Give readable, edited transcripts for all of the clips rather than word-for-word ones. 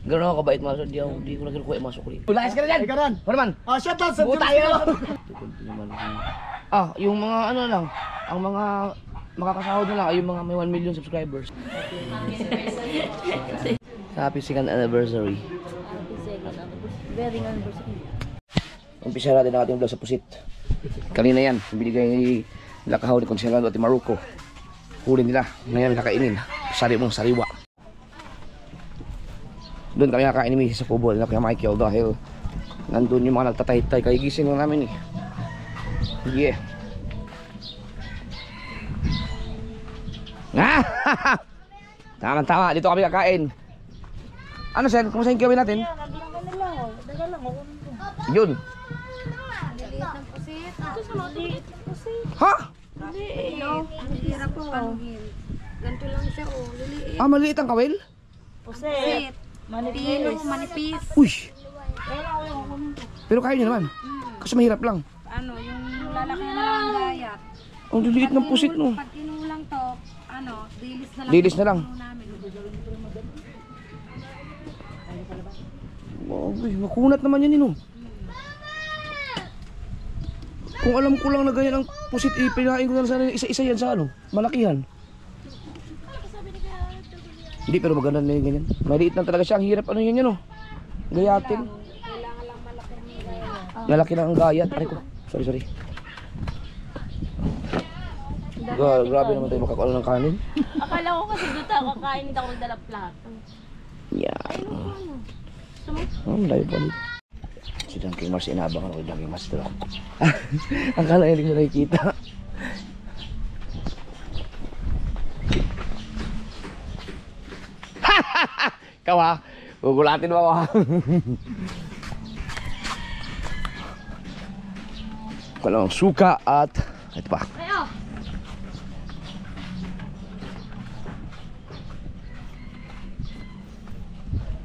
Gano'n ako kabait mga sir, di ko na kinukuha yung mga sukli. Ulayas ka na dyan! Ikaw ron. Ano naman? Shout out sa Buta yun naman! Yung mga ano lang, ang mga makakasahod na lang ay yung mga may 1 million subscribers. Happy second anniversary. Very anniversary. Umpisa natin ang ating vlog sa pusit. Kanina yan, binigay ni Lakahaw ni Consielado at Maruco. Huli nila, ngayon kakainin. Sariwa. Doon kami kakain ni Mrs. sa kubo nila kaya Michael dahil nandun yung mga nagtatay-tay. Kaya gising lang namin eh. Yeah. Tama, dito kami kakain. Ano Sen, kumusta yung gawin natin? Yun. Liliit ng pusit. Liliit ng pusit. Ha? Liliit. Ang hirap po panuhin. Ganito lang siya oh. Liliit. Maliit ang kawil? Pusit. Manipis. Uy! Pero kaya nyo naman. Kasi mahirap lang. Ano, yung lalaki na lang ang gayat. Ang liliit ng pusit no. Pag kinulang to, ano, dilis na lang. Dilis na lang. Namin. Uy, makunat naman yan no. Kung alam ko lang na ganyan ang pusit, ipinain ko na sana isa-isa yan sa ano, malakihan. Hindi, pero maganda na yung ganyan. Maliit lang talaga siya, ang hirap ano yan no. Gayatin. Kailangan lang malaki ng gayat. Malaki lang ang gayat. Aray ko, sorry. Grabe naman tayo makakaano ng kanin. Akala ko kasi doon tayo kakain, hindi ako magdala plato. Yan. Layo pa dito. Si Dunking Mars, inaabang ako kay Dunking Mars ito. Akala hindi ko nakikita. Ikaw ha, gugulatin mo ako ha. Walang suka at ito pa.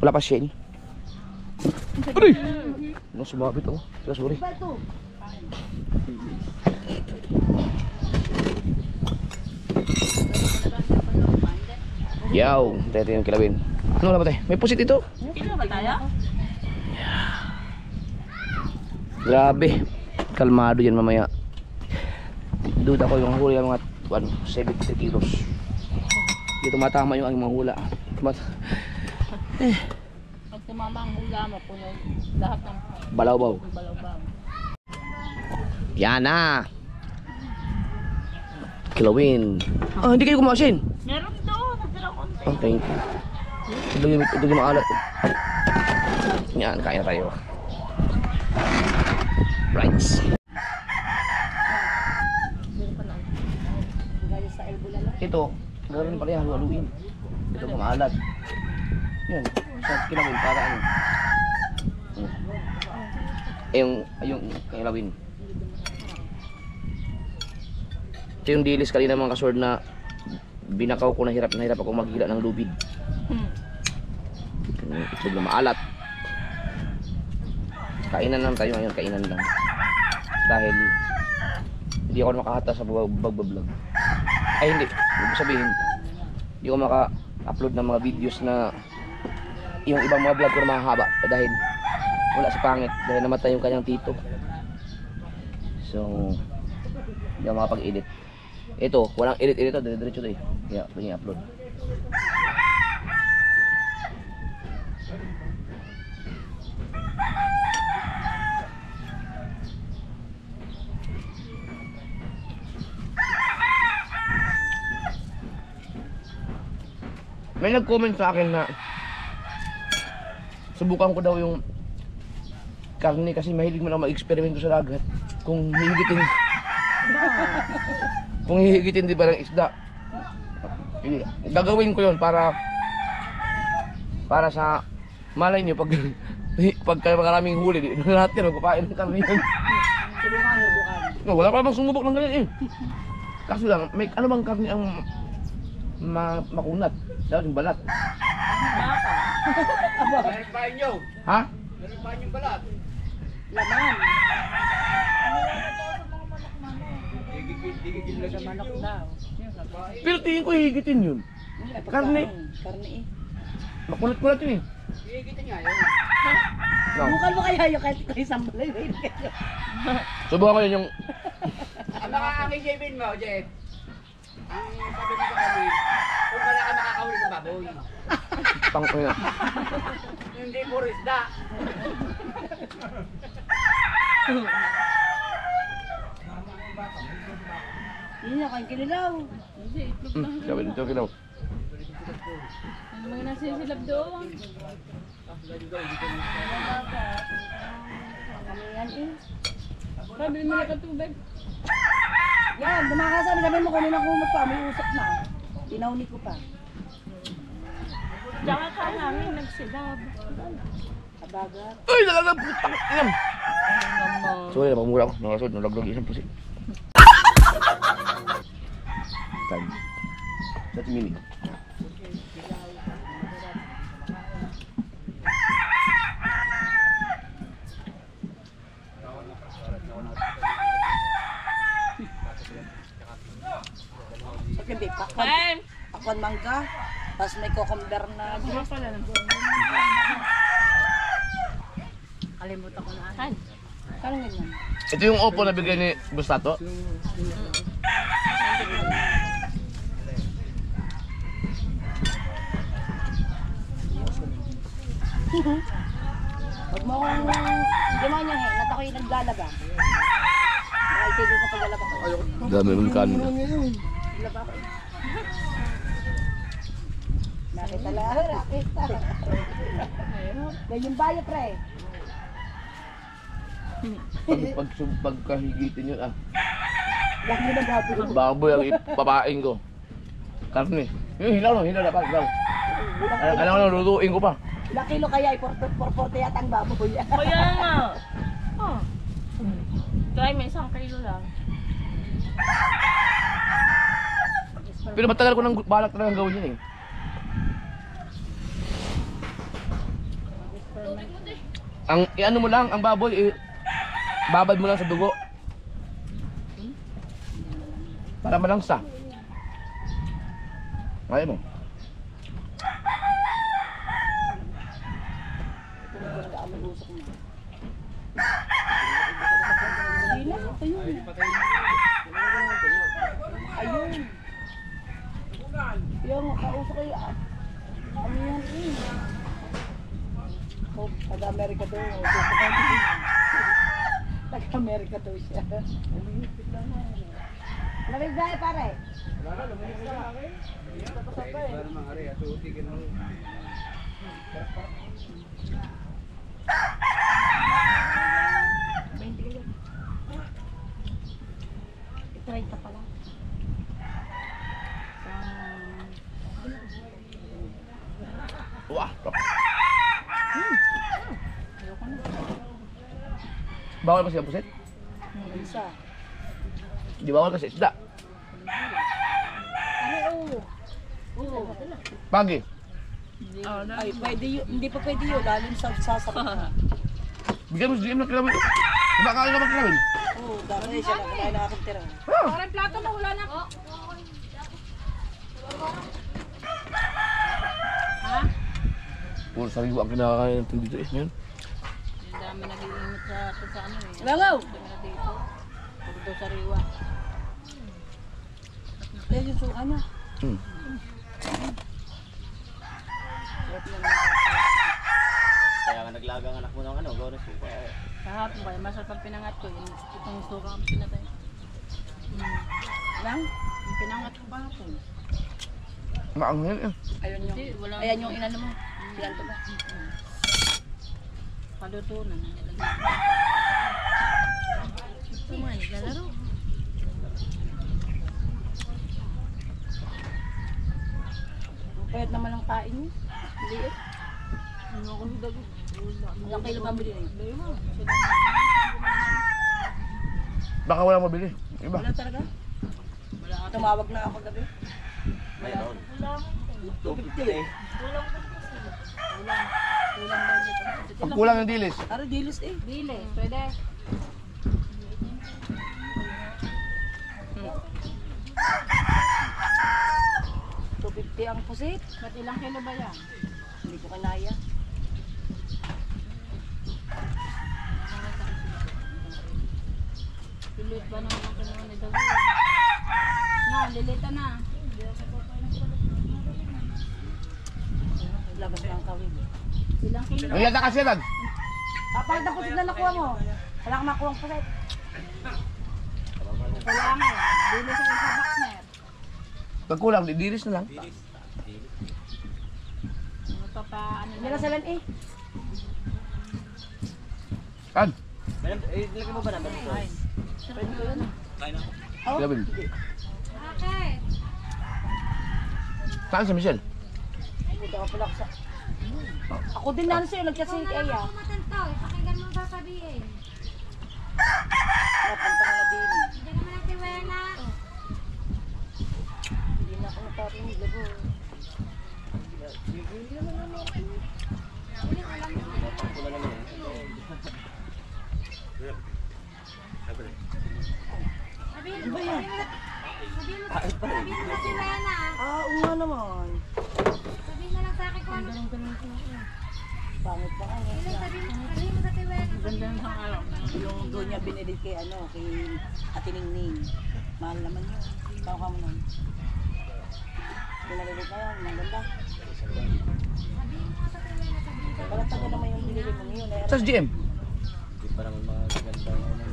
Wala pa Shane. Aray! Ano sumabit ako? Sorry. Yaw, tayo yung kilawin. Ano wala ba tayo? May pusit ito? Kilo ba tayo? Grabe. Kalmado yan mamaya. Duda ko yung huli ng mga 73 kilos. Hindi tumatama yung aking mga hula. Pag tumama ang hula mo, puno lahat ng Balawbaw. balaw-baw. Yan na. Kilawin. Hindi kayo kumasin. Meron doon, nagdala ko. Oh, thank you. Ito yung maalat. Yan, kain na tayo. Right. Ito, gagawin pala yan, haluin. Ito maalat. Yan, sa kilawin para ano. Yung kilawin. Ito yung dilis kanina mga kasword na binakaw ko, nahirap ako maghila ng lubid. Itlog na maalat. Kainan lang tayo ngayon, kainan lang. Dahil hindi ako makahata sa vlog. Ay hindi, ibig sabihin hindi ako maka-upload ng mga videos na yung ibang mga vlog ko na mahaba dahil wala sa pangit, dahil namatay yung kanyang tito. So hindi ako makapag-edit. Ito, walang edit-edit ito, diretso ito eh. Kaya ito yung upload. May nag-comment sa akin na subukan ko daw yung karne kasi mahilig mo lang mag-experimento sa dagat. Kung hihigitin di ba ng isda, gagawin ko yun para sa malay nyo pag maraming huli lahat yan magpapain ng karne yan. No, wala pa bang sumubok ng ganyan eh. Kaso lang, may ano bang karne ang makunat? Dapat yung balat. Meron pa nyo. Ha? Meron pa yung balat. Laman. Digigil lang sa manok daw. Pero tingin ko hihigitin yun. Karne. Karne eh. Makunat-kunat yun eh. Kikita niya yun. No. Bukal mo kaya yung kahit isang balay. Subukan ko yun yung... Ang makakakisipin mo, Jeff. Ang sabi mo sa kami, kung wala ka makakahuli ng baboy. Pang... Hindi puro isda. Yun na, kain kinilaw. Hindi, itlog lang. Sabi dito kilaw. Ano mga nasisilab doon? Ano yan eh? Sabi mo na katubig. Yan, dumakasabi. Sabi mo kunin ako pa. May usap na. Tinawni ko pa. Tsaka ka namin nagsilab. Kabagat. Ay, nalaglag! Inam! Naman. Sorry, napamura ko. Nakasod, nalaglag isang pusit. Time. 30 minutes. So, hindi, pakwan. Ay! Pakwan mangga. Tapos may cucumber na Ano juice. pala na? Kalimutan ko na. Ay! Parang ganyan. Ito yung opo na bigay ni Bustato. Huwag mo akong demonyo he. Nat ako'y naglalaba. Nakaitigil ko paglalaba ko. Dami mong kanin. Laba ko. Nakita lang. Nakita. Ganyan bayo pre. Pagkahigitin yun ah. Huwag mo na gagawin. Baboy ang ipapain ko. Karne. Yung hilaw no, hilaw dapat. Hilaw. Alam ko, lulutuin ko pa. Ilang kilo kaya? 440 yata ang baboy. Kaya nga! Oh. Try may 1 kilo lang. Pero matagal ko nang balak talagang gawin yun eh. Ang ano mo lang, ang baboy babad mo lang sa dugo. Para malangsa. Kaya mo. Ayun. Yung kausap kayo. Ano yan eh? Oh, taga-Amerika daw. Taga-Amerika daw siya. Lamig dahil pare. Para mga ari, asuti ka ng... Try ka pala. Wah, top. Bawal kasi ang pusit? Isa. Di bawal kasi isda. Pagi. Ay, pwede yun. Hindi pa pwede yun. Lalim sa sasarap. Bigyan mo si GM ng kilawin. Kumakain naman kilawin. Oo, dami siya na. Kumain na akong tira. Parang plato mo, wala na. Ha? Puro sariwa ang kinakain natin dito eh. Ngayon. Yung dami nag-iinit sa ano eh. Langaw! Dami na dito. Puro daw sariwa. Kaya yung suka niya. Hmm. Kaya nga naglagang anak mo ng ano, gawa ng suka. Kahapon kaya masarap ang pinangat ko. Yung itong suka ang pinatay. Lang? Yung pinangat ko kahapon. Maanghel eh. Ayun yung, Hindi, wala. ayan yung inano mo. Yan to ba? Paluto na nilagay. Ito mo, naglalaro. Pwede naman ang kain niyo. Liit. Ano ako sa dago? Ilang kilo kami din eh. Dahil mo. Baka walang mabili. Iba. Wala talaga. Wala ka. Tumawag na ako gabi. Mayroon. 250 eh. Kulang budget. Ang kulang ng dilis. Para dilis eh. Dili, pwede. Hmm. 250 ang pusit. Ba't ilang kilo ba yan? Hindi ko kanaya. Pupunta na. Labas ng kawin. Ang yata kasi yan. Kapag tapos na nakuha mo, wala kang makuha ang paset. Kailangan eh. Dili sa isa boxner. Pag kulang, diris na lang. Hindi na 7 eh. Kan? Madam, lagyan mo ba naman ito? Pwede ko yun. Gabi. Bakit? Saan si Michelle? Puta ka pala sa... Ako din na sa'yo, nagchat si Eya. Ako matanto, pakinggan mo sasabihin. Napunta ka na din. Hindi naman ang tiwala. Hindi na ako natarinig. Lago. Wala naman eh. Sabihin mo sa tiwala. Ah, oo nga naman. Sabihin na lang sa akin kung ano. Pangit pa nga. Sabihin mo sa tiwala. Yung doon niya binili kay ano, kay Ate Ningning. Mahal naman yun. Tawag ka mo nun. Pinalilit na yun, maganda. Sabihin mo sa tiwala. Balatan ko naman yung binili mo ngayon. Saan si GM? Hindi pa naman magaganda sa mura.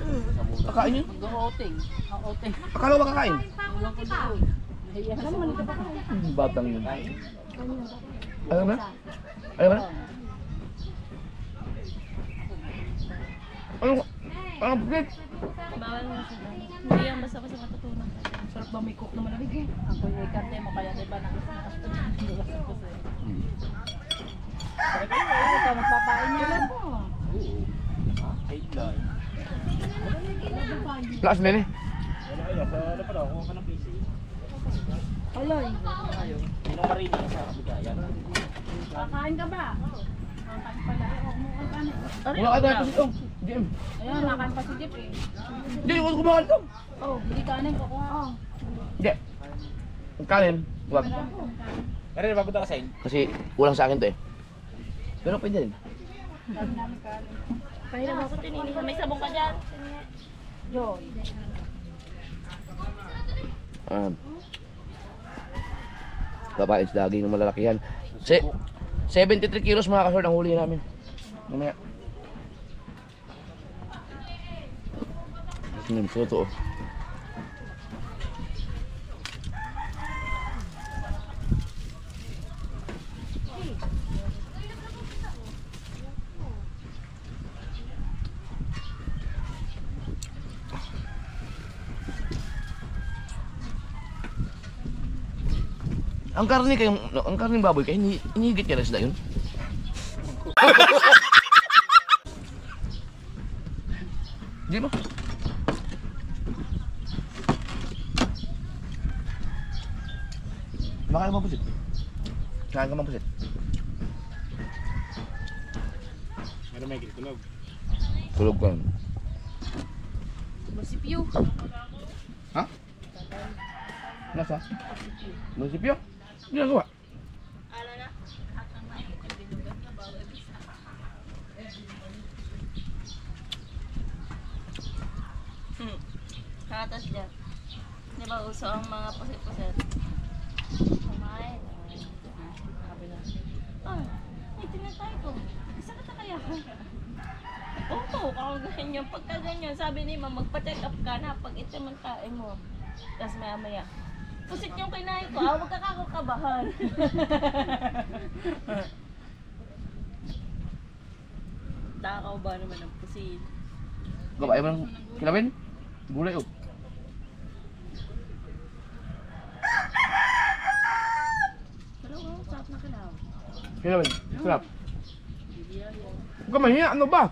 Kakain yun? Mag-outing. Ang outing. Akala ko ba kakain? Kain pa ako ng kita. Alam mo, nito pa ka. Batang yun. Alam mo na? Alam mo na? Ang plate. Bawal mo siya. Hindi yan basta kasi matutunan. Sarap ba may cook naman na bigay? Ang kuya karte mo kaya diba nakastos. Ito, magpapain niya lang po. Hate lang. Lakas na eh. Ano pa daw? Kuha ka ng PC. Aloy. Sinong marinig sa kabigayan? Kakain ka ba? Kakain pala. Wala ka tayo dito. GM. Ayan, kakain pa si Jeep eh. Hindi, huwag kumagal ito. Oh, hindi kanin ko kuha. Oh. Hindi. Ang kanin, huwag. Pero bago ka sign. Kasi kulang sa akin to eh. Pero pwede rin. Pahiram ako tinini. May sabong ka dyan. Joy. Babae sa daging ng malalakihan. 73 kilos mga kasort ang huli namin. Mamaya. Ito. Ang karne kayong, ang karne baboy kayo, hinihigit ka na sila yun. Di ba? Baka naman pusit. Saan ka man pusit? Meron may tulog. Tulog ka. Musipyo. Ha? Nasa? Munisipyo? Ginagawa? Katas dyan. Di ba uso ang mga pusit-pusit? Kumain. Ah, may tinatay ko. Sakit na kaya ako. Oo, kakaganyan. Pagka ganyan, sabi ni ma'am, magpa-check up ka na pag ito man tae mo. Tapos maya-maya, pusit yung kinain ko, huwag ka kakakabahan. Takaw ba naman ang pusit? Gabae mo ng kilawin? Gulay oh. Dalawa, sarap na kalaw. Kilawin, sarap. Huwag ka mahiya, ano ba?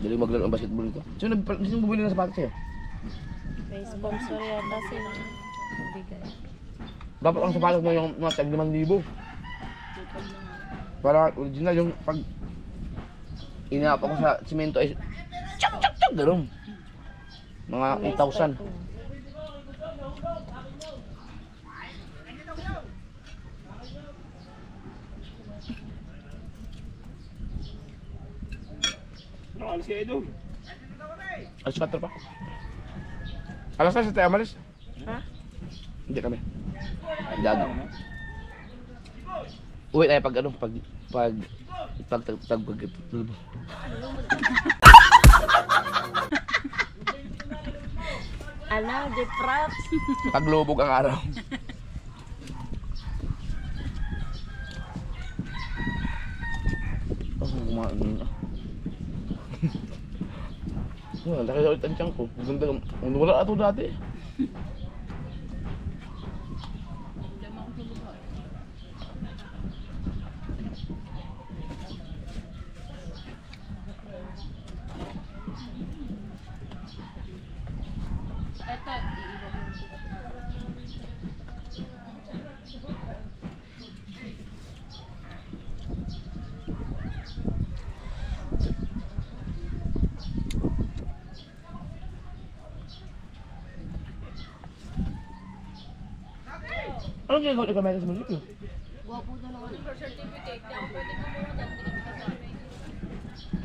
Dali maglaro ng basketball nito. Sino bumili ng sapatos sa'yo? May sponsor yan kasi bigay. Dapat ang sapatos mo yung mga tag 5,000. Para original yung pag inapa ko sa simento ay chak chak chak gano'n. Mga 8,000. Nakalis kayo doon. Alas 4 pa. Alas na tayo amalis? Ha? Hindi kami. Gago. Uwi tayo pag ano, pag Ano, di props. paglubog ang araw. Oh, kumain na. Oh, laki ulit ang tiyan ko. Ganda, wala ato dati. Anong ginagawa ni Kamela sa munisipyo? Wapo na lang. certificate, di ako pwede kumuha dyan, hindi kami kasama eh.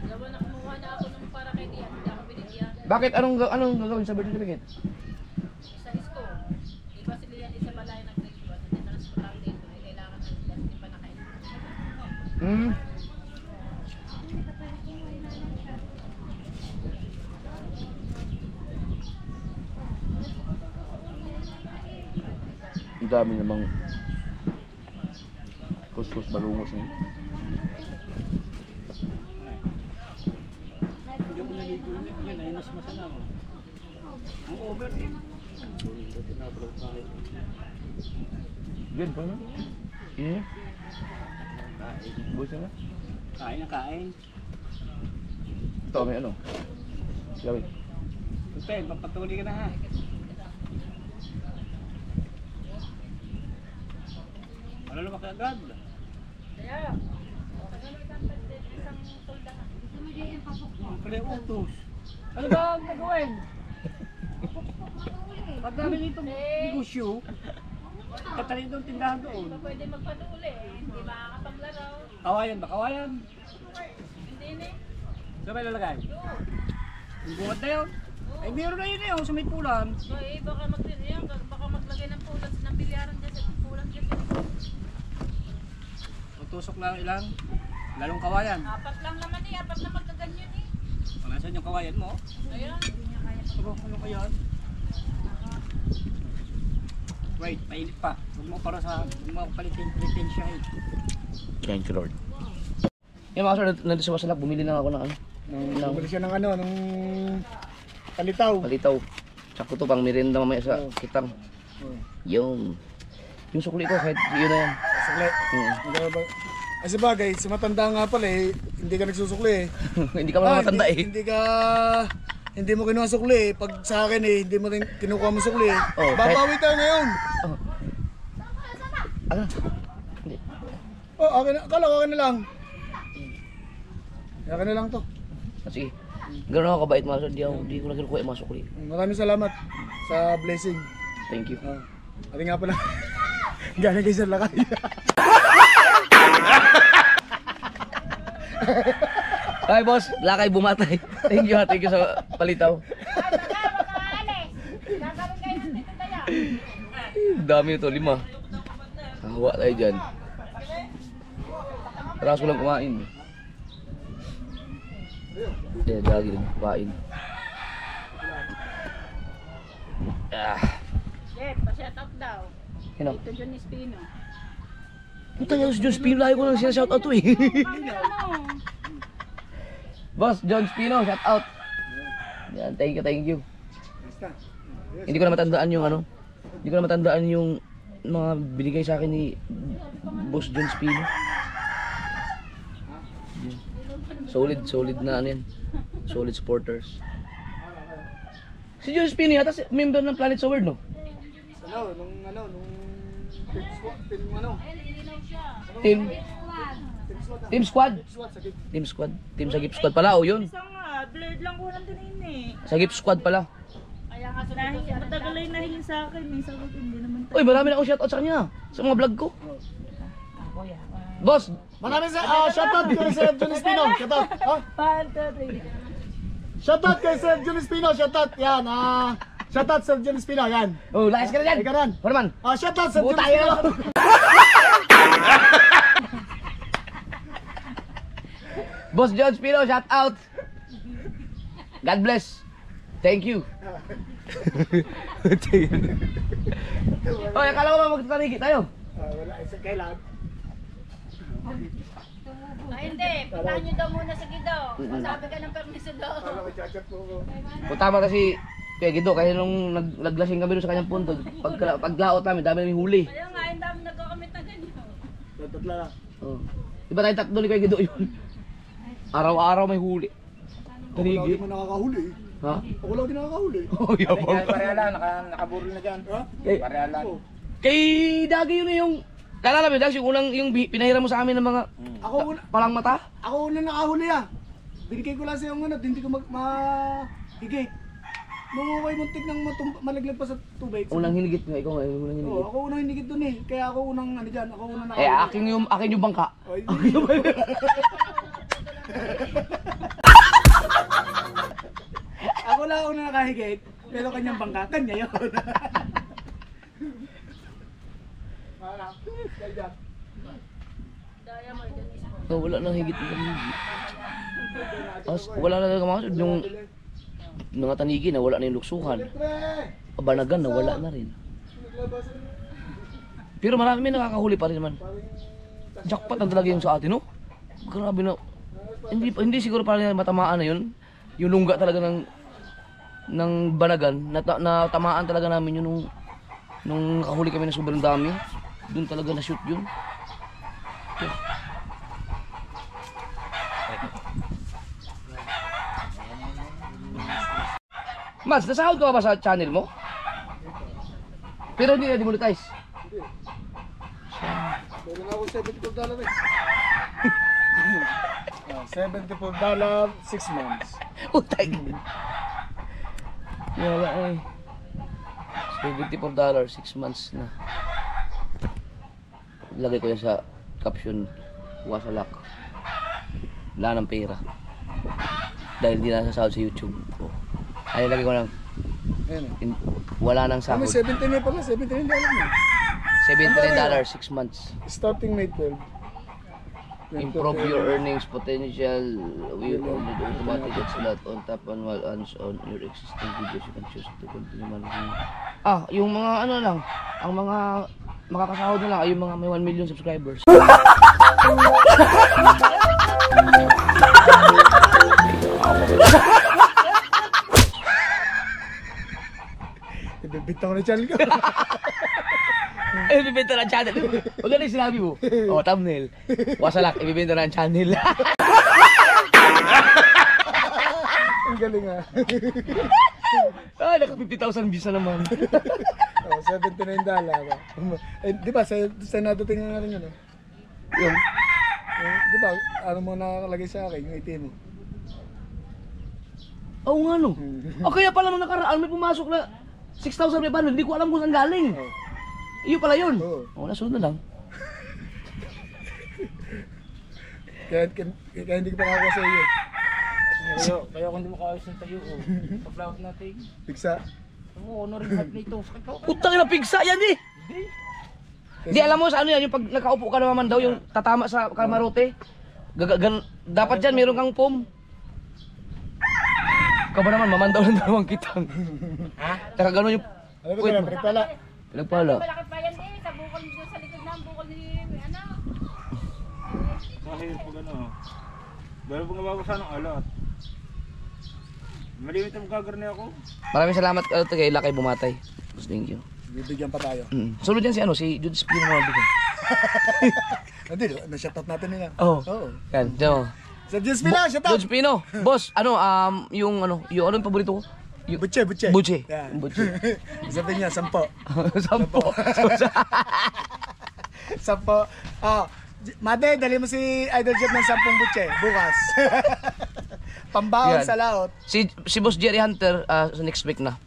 Dalawa na kumuha na ako ng para kay Dian, hindi ako binigyan. Bakit? Anong gagawin sa birth certificate? Sa isko, iba si Lian, isa malaya nag-graduate, hindi na sa lang dito, ay kailangan ng Lian, hindi pa nakain. Hmm. Ang dami namang kuskus balungos niya. Yung naligo yun, ay mas masana ko. Ang over eh. Good pa na? Yeah. Busa na? Kain na kain. Ito may ano? Gawin. Pagpeg, papatuloy ka na ha. Wala naman kaagad. Kaya, isang tolda na. Ang pala yung utos. Ano ba ang gagawin? Pag namin itong negosyo, katalin itong tindahan doon. Hindi pa pwede magpatuloy eh, hindi makakapaglaro. Kawayan ba? Kawayan? Hindi na eh. Saan ba ilalagay? Doon. Yung buhat na yun? Ay, meron na yun eh, sa may pulan. So eh, baka maglagay ng pulas ng bilyaran dyan sa pulas dyan. Tutusok lang ilang. Lalong kawayan. Apat lang naman eh, apat na magkaganyan eh. Nasaan yung kawayan mo? Ayun. Ano kaya? Wait, mainit pa. Huwag mo para sa, huwag mo palitin siya eh. Thank you Lord. Yung mga sir, nandito sa Wasalak, bumili lang ako ng ano? Bumili siya ng ano, ng palitaw. Palitaw. Tsaka to pang merienda mamaya sa kitang. Yung sukli ko kahit yun na yan. Sukli. Ay sa bagay, sa matanda nga pala eh, hindi ka nagsusukli eh. Hindi ka mga matanda eh. Hindi mo kinuha sukli eh. Pag sa akin eh, hindi mo rin kinukuha mo sukli eh. Oh, Babawi tayo ngayon. Oh. Ano? Hindi. Oh, akin na, akala ko akin na lang. Akin na lang to. Ah, sige. Gano'n ako kabait mga sir, di ko na kinukuha yung mga sukli. Maraming salamat sa blessing. Thank you. Ati nga pala. Gano'n kayo sa lakay. Hi boss, lakay bumatay. Thank you sa palitaw. Dami nito, 5. Hawa tayo dyan. Tara ko lang kumain. Lagi din kumain. Jeff, pa-shout out daw. Sino? Ito John Espino. Puta yung si John Spino, lagi ko lang siya shout out to eh. Boss, John Spino, shout out. Yan, thank you. Hindi ko na matandaan yung ano. Hindi ko na matandaan yung mga binigay sa akin ni Boss John Spino. Solid na ano yan. Solid supporters. Si John Spino yata member ng Planet Sword, no? Nung Team Squad. Team Sagip Squad pala, oh yun. Isa nga, blurred lang ko lang din eh. Sagip Squad pala. Kaya nga sunod ko Matagal ay nahingin sa akin, may sagot hindi naman tayo. Uy, marami na akong shoutout sa kanya. Sa mga vlog ko. Boss, maraming shoutout kay Sir John Espino. Shoutout. Ha? 1, 2, 3. Shoutout kay Sir John Espino. Shoutout. Yan. Shoutout Sir John Espino, yan. Oh, layas ka na dyan. Ikaw ron. Ano naman? Shoutout Sir John Buta Espino. yun. Boss John Spino, shout out. God bless. Thank you. Oy, akala ko ba magtatanigi tayo? Wala, isa kailan. Hindi, puntahan nyo daw muna sa Gido. Sabi ka ng permiso daw. Wala, may chat po ko. Punta mo kasi Kuya Guido, kasi nung naglasing kami doon sa kanyang punto, paglaot namin, dami namin huli. Ayaw nga, yung dami nagkakamit na ganyan. Tatla lang. Oh. Diba tayo tatlo ni Kuya Guido yun? Araw-araw may huli. Ako lagi Tanigi. mo nakakahuli. Ha? Ako lagi nakakahuli. Oh, yabang. Pareha lang, nakaburol na dyan. Ha? Kay, Pareha lang. kay Dagi yun na yung, kalala mo Dags, yung unang, yung pinahiram mo sa amin ng mga Ako una, palang mata? ako una nakahuli ah. Binigay ko lang sa yung ano, hindi ko mahigit. Nung okay muntik nang malaglag pa sa tubig. Unang hinigit nga, ikaw nga, yung unang Oo, hinigit. ako unang hinigit dun eh. Kaya ako unang ano dyan, ako unang Eh, akin yung bangka. Ay, hindi. Ako lang una nakahigit, pero kanyang bangka, kanya yun. Oh, wala nang higit ng tanigi. Wala na talaga mga yung mga tanigi na wala na yung luksuhan. Kabanagan na wala na rin. Pero marami nakakahuli pa rin naman. Jackpot ang talaga yung sa atin, no? Grabe na. Hindi siguro parang matamaan na yun. Yung lungga talaga ng banagan, natamaan talaga namin yun nung nakahuli kami ng sobrang dami. Doon talaga na-shoot yun. Mads, nasahod ka ba sa channel mo? Pero hindi na demonetize. Meron ako $74 eh. $74, 6 months. Utay. Wala eh. $74, 6 months na. Lagay ko yan sa caption, wasalak. Wala ng pera. Dahil hindi na nasasahod sa YouTube. Oh. Ay, lagay ko lang. Ayun. Wala nang Ano, sahod. 17 na pala, $79 na. $79, 6 months. Starting May 12. Improve your earnings potential. We only do automatic it's not on top and while on your existing videos you can choose to continue managing. Yung mga ano lang, ang mga makakasahod na lang ay yung mga may 1 million subscribers. Ibibita ko na channel ko. Ibibenta na ang channel. Maganda yung sinabi mo. Oh, thumbnail. Wasalak, ibibenta na ang channel. Ang galing ah. Naka 50,000 views na naman. Oh, $79. Eh, di ba, sa nadating nga rin yun. Yung, Di ba, ano mo nakalagay sa akin, yung ATM mo. oo nga no. Kaya pala nung nakaraan may pumasok na 6,500, hindi ko alam kung saan galing. Iyo pala yun. Oo. Nasunod na lang. Kaya hindi ko pa nakakuha sa iyo. Kaya kung hindi mo kaayos ng tayo, pag-laot natin. Pigsa. Oo, ano rin hat na ito. Sakit ko. Utang na pigsa yan eh. Hindi alam mo sa ano yan, yung pag nakaupo ka naman daw, yung tatama sa kamarote. Dapat dyan, meron kang foam. Ikaw ba naman, mamandaw ng dalawang kitang. Ha? Tsaka gano'n yung Ano ba puwet ito? mo. Pinagpala. Pinagpala. Malaki pa yan eh, sa bukol dito sa likod ng bukol ni ano. Kasi pag ano, dahil pag nababasa ng alat. Malimit ang gagarni ako. Maraming salamat kay Lakay Bumatay. Thank you. Bibigyan pa tayo. Sunod yan si Jude Spino mo bigyan. Hindi, na-shoutout natin nila. Oo. Oo. Yan, dyan. Sa Diyos Pila, shoutout! Jude Spino. Boss, yung ano yung paborito ko? Yung Butche. Butche. Yan. Butche. Sabi niya, 10. Sampo. 10. Mate, dali mo si Idol Jet ng 10 butche. Bukas. Pambaon Yan. sa laot. Si Boss Jerry Hunter sa next week na.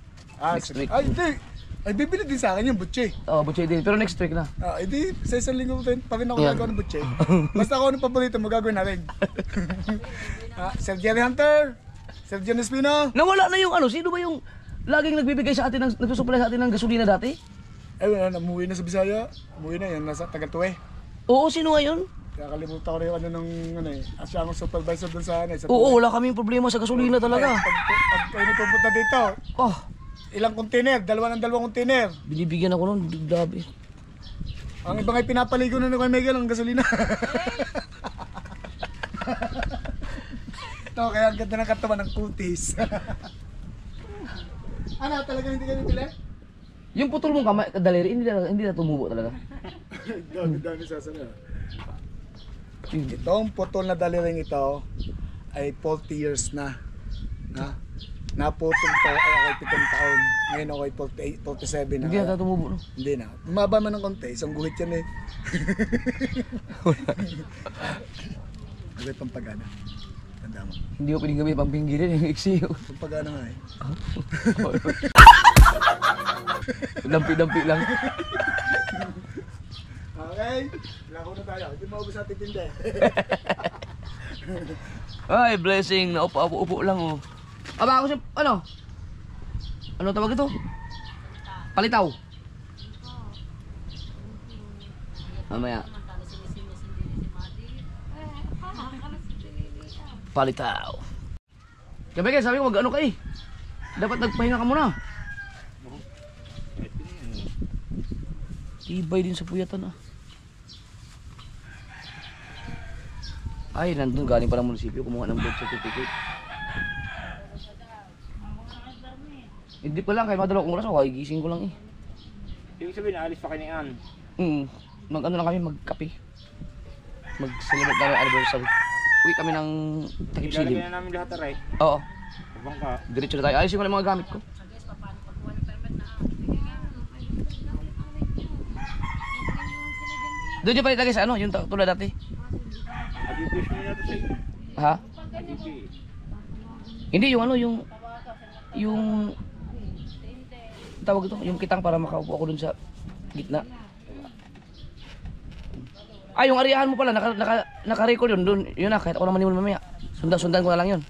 Next sige. week. Ay, hindi. Ay, bibili din sa akin yung butche. Oh, Butche din. Pero next week na. Hindi, sa isang linggo pa rin ako Yan. nagawa ng butche. Basta ako ng paborito mo, gagawin natin. Sir Jerry Hunter, Sir John Espino. Nawala na yung ano, sino ba yung laging nagbibigay sa atin, nagsusupply sa atin ng gasolina dati. Ay, wala na, umuwi na sa Bisaya. Umuwi na yan, nasa Tagatuwe. Oo, sino ngayon? Kaya kalimutan ko rin yung ano ng ano eh. Siya ang supervisor dun sa ano eh. Sa Oo, wala kaming problema sa gasolina talaga. Pag kayo nagpupunta dito, Oh, ilang container? Dalawang container. binibigyan ako nun, grabe. Ang ibang ay pinapaligo na ng Miguel ang gasolina. Ito, kaya ang ganda ng katawan ng kutis. Ano, talaga hindi ka nabili? Yung putol mong kamay, daliri, hindi na tumubo talaga. Dami sasana. Itong putol na daliring ito ay 40 years na. Naputol to ay ako'y 7 taon. Ngayon ako'y 47 na. Hindi na tumubo, no? Hindi na. Tumaba man ng konti, isang guhit yan eh. Agad pang pagana. Tanda mo. Hindi ko pwedeng gawin pang pinggirin, yung iksi. Pang pagana nga eh. Dampi-dampi lang. Okay, lako na tayo. Hindi maubos natin tindi. Ay, blessing. Naupo-upo lang, oh. Aba ako siya, ano? Ano tawag ito? Palitaw. Mamaya. Palitaw. Gabi kayo, sabi ko, mag-ano ka eh. Dapat nagpahinga ka muna. Tibay din sa puyatan ah. Ay, nandun galing pa ng munisipyo, kumuha ng birth certificate. Hindi pa lang, kaya madalawang oras ako, gising ko lang eh. Ibig sabihin, naalis pa kayo ni Ann. Mag-ano lang kami, magkape. Mag-celebrate namin anniversary. Uwi kami ng takip silim. Ilalagay na namin lahat aray. Oo, Bangka. diretso na tayo. Ayusin ko na yung mga gamit ko. Doon yung palit lagi sa ano, yung tulad dati. Abibis mo na ito sa'yo. Ha? Abibis. Hindi, yung ano, yung tawag ito, yung kitang para makaupo ako dun sa gitna. Ay, yung ariyahan mo pala, naka-record yun, dun, yun na, kahit ako naman yun mamaya. Sundan ko na lang yun.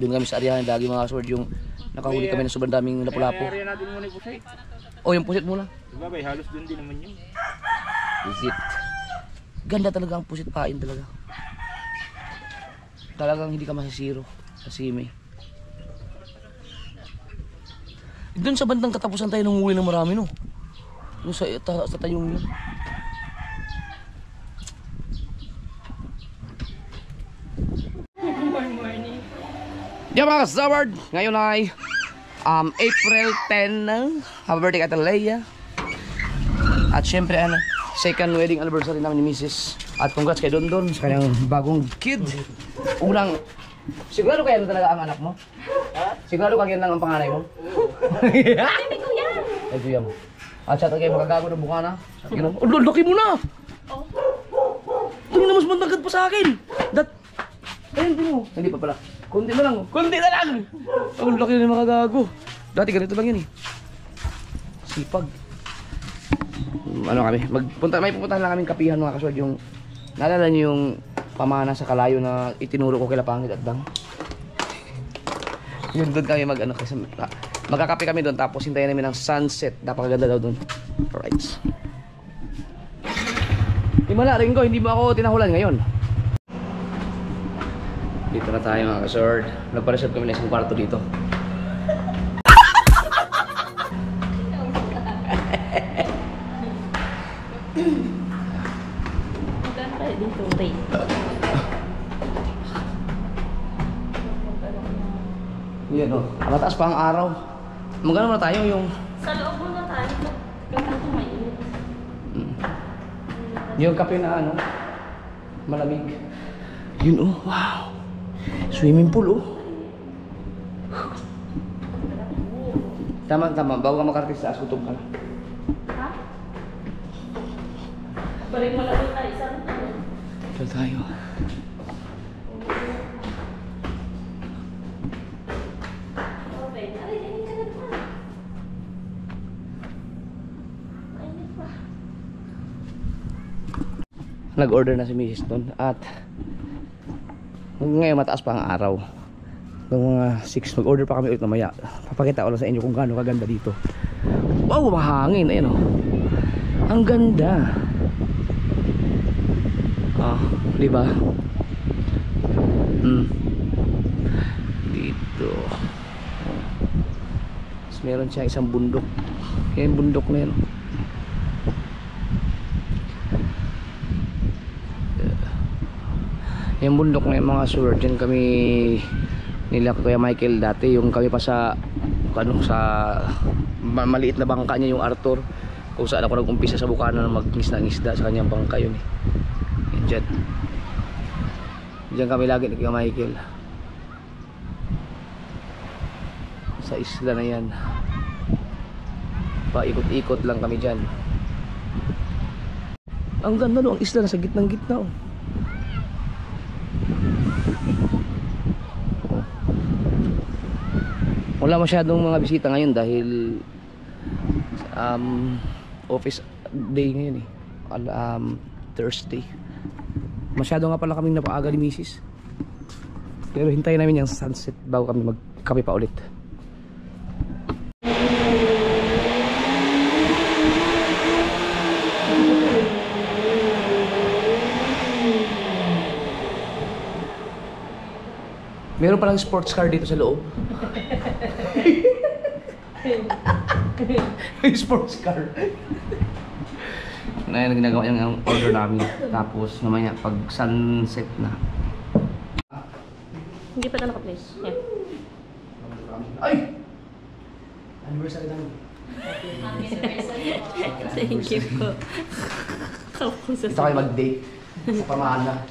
Doon kami sa ariyahan, lagi mga sword, yung nakahuli kami ng sobrang daming lapu-lapu. Kaya natin muna yung pusay. O, yung pusit muna. Sabagay, halos doon din naman yun. Pusit. Ganda talaga ang pusit pain talaga. Talagang hindi ka masisiro sa simi. Doon sa bandang katapusan tayo nung huli ng marami, no? Doon sa tayong yun. Diyan mga kasaward, ngayon ay April 10. Happy birthday Ate Leia. At syempre ano, second wedding anniversary namin ni Mrs. At congrats kay Dondon sa kanyang bagong kid. Unang, sigurado kaya na talaga ang anak mo? Sigurado kaya lang ang panganay mo? Ay, kuya mo. At siya talaga magagago ng bukana. Oh, laki mo na! Tingin na mas mandagad pa sa akin. Ayun, tingin mo. Hindi pa pala. Kunti na lang. Kunti na lang! Ang laki na makagago. Dati ganito lang yun eh. Sipag. Ano kami? May pupuntahan lang kaming kapihan mga kaswad. Yung, naalala niyo yung pamana sa Kalayo na itinuro ko kila Pangit at Dang? Yun, doon kami mag-ano kasi magkakape kami doon tapos hintayin namin ng sunset. Napakaganda daw doon. Alright. Himala, Ringo, hindi mo ako tinahulan ngayon. Dito na tayo mga kasword. Nagpa-reserve kami ng isang kwarto dito. Maganda dito rate. Yan o. Mataas pa ang araw. Magano na tayo yung... Sa loob muna tayo. Ganito mainit. Yung kape na ano, malamig. Yun oh, wow. Swimming pool oh. Tama, bago ka makarating sa askutob ka na. Ha? Balik mo lang tayo. Saan tayo? Ito tayo. Okay. Ay, ganyan ka na naman. Mainit pa. Nag-order na si Mrs. doon at ngayon mataas pa ang araw. Nung mga 6, mag-order pa kami ulit mamaya. Papakita ko lang sa inyo kung gaano kaganda dito. Wow, mahangin. Ayan o. Ang ganda. Diba? Dito. Tapos meron siya isang bundok. Yan bundok na yan. Yung bundok na yung mga sur. Diyan kami nila Kuya Michael dati. Yung kami pa sa maliit na bangka niya, yung Arthur, kung saan ako nag-umpisa sa Bukana na mag-ngisda sa kanyang bangka yun eh. Yan dyan kami lagi ni Kuya Michael sa isla na yan. Paikot-ikot lang kami dyan. Ang ganda no, ang isla nasa gitnang-gitna oh. Wala masyadong mga bisita ngayon dahil office day ngayon eh. Thursday. Masyado nga pala kaming napaaga ni Mrs. Pero hintayin namin yung sunset bago kami magkape pa ulit. Meron palang sports car dito sa loob. May sports car. Na yung ginagawa yung order namin. Tapos mamaya pag sunset na. Hindi pa ito naka-place. Yeah. Ay! Anniversary namin. Thank you po. Dito kayo mag-date sa Pamana.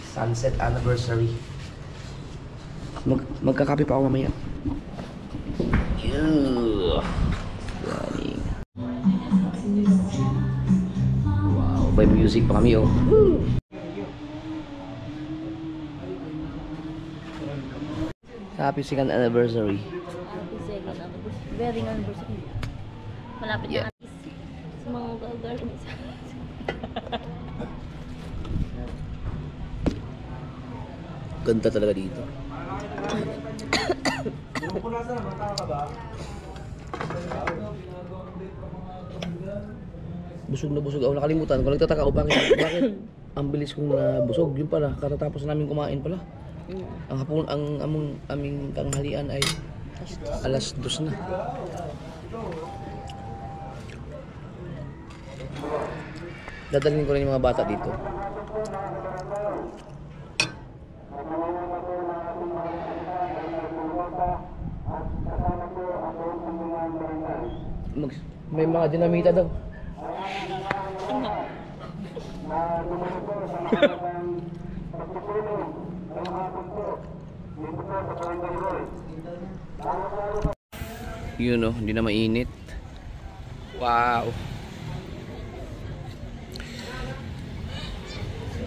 Sunset anniversary. Magkakape pa ako mamaya. Wow, may music pa kami oh. Happy second anniversary. Happy second anniversary. Wedding anniversary. Malapit na sa mga gagar. Ganda talaga dito. Busog na busog ako. Nakalimutan ko. Nagtataka ako bakit ang bilis kong nabusog. Yun pala, katatapos namin kumain pala. Ang hapon, ang aming tanghalian ay alas 2 na. Dadalhin ko rin yung mga bata dito. May mga dinamita daw. Yun oh, hindi na mainit. Wow.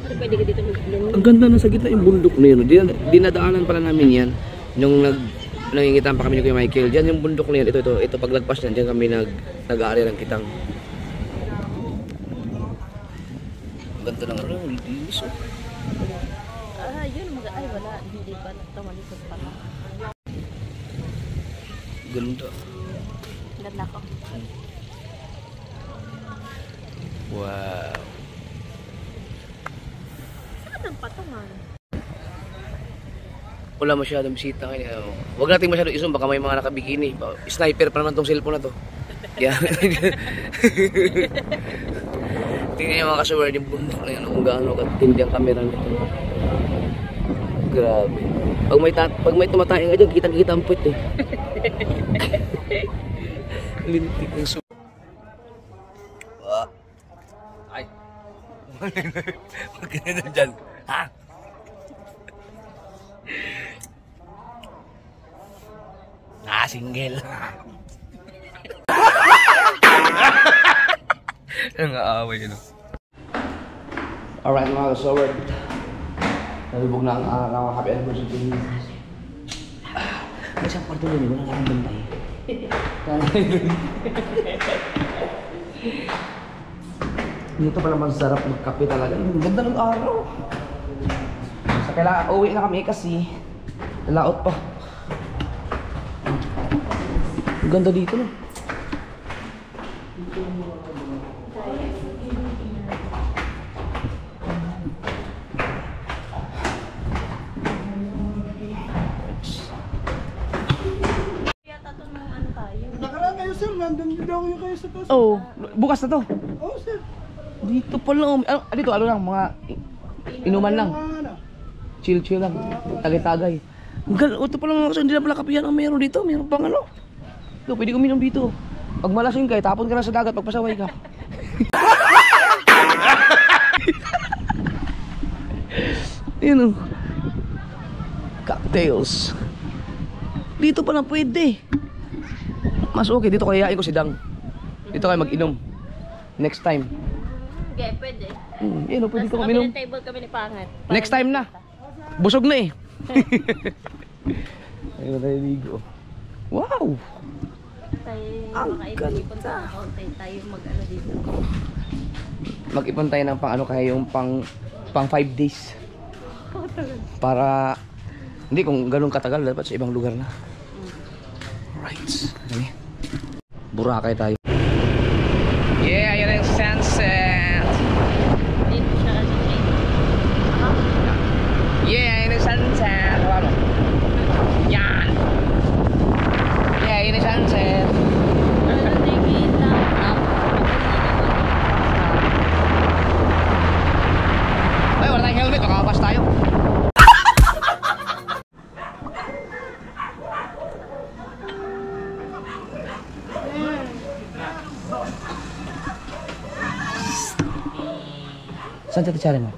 Pwede ka dito mag-blend. Ang ganda na sa gitna yung bundok na yun. Dinadaanan pala namin yan. Yung nangingitan pa kami ni Kuya Michael. Diyan yung bundok na yun. Ito paglagpas niyan, diyan kami nag-aari ng kitang. Ang ganda ng ano, linis oh. Yun ay wala, hindi pa nagtamalikot pa lang. Ganda. Ganda ko. Wow. Saan ang patungan? Wala masyadong bisita ngayon. Huwag natin masyadong isum, baka may mga nakabikini. Sniper pa naman tong cellphone na to. Yeah. Tingnan niyo mga kasuwer yung bundok na yun kung gaano katindi ang camera nito. Grabe. Pag may tumatayang nga dyan, kitang-kita ang puwet eh. Lintik ng su... Ay. Huwag ka na dyan. Ha? Single. Ang aaway yun. Alright mga kasawad. Nalubog na ang araw. Happy anniversary to you. May isang kwarto doon, wala lang bantay. Dito pala masarap magkape talaga. Ang ganda ng araw. Sa kailangan, uwi na kami kasi Laot pa. Ang ganda dito, no? Yata to nung ano tayo. Nakaraan kayo sir, nandun din daw kayo sa taas. Oh, bukas na to. Oh sir. Dito pala. Dito, ano lang, mga inuman lang. Ano? Chill lang. Tagay-tagay. Ito pala mga kasi hindi na pala kapihan ang meron dito. Meron pang ano. Ito, pwede uminom dito. Pag malasing ka, tapon ka na sa dagat, pagpasaway ka. Yun o. Cocktails. Dito pala pwede. Mas okay, dito kayayain ko si Dang. Dito kayo mag-inom. Next time. Okay, pwede. Yun o, pwede Tapos ko uminom. kabilang table kami ni Pangat. Next time na. Busog na eh. Ayun na tayo ligo. Wow! Tayo makaipon sa kaunti. Tayo mag-ano dito. Mag-ipon tayo ng pang ano kaya yung pang 5 days. Para hindi kung ganun katagal dapat sa ibang lugar na. Right. Kami. Boracay tayo. Yeah, yun yung sunset. Dito siya ano eh. Yeah, yun yung sunset. Ano? Yan. Yeah, yun yung sunset. Ano tingin lang. Ay, wala tayong helmet. Makapas tayo. Saan tayo tsari mo?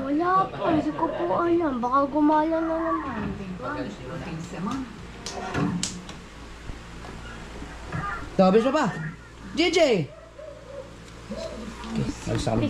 Wala po, hindi ko po alam. Baka gumala na naman. Dabis pa ba? JJ! Okay, alis na kami.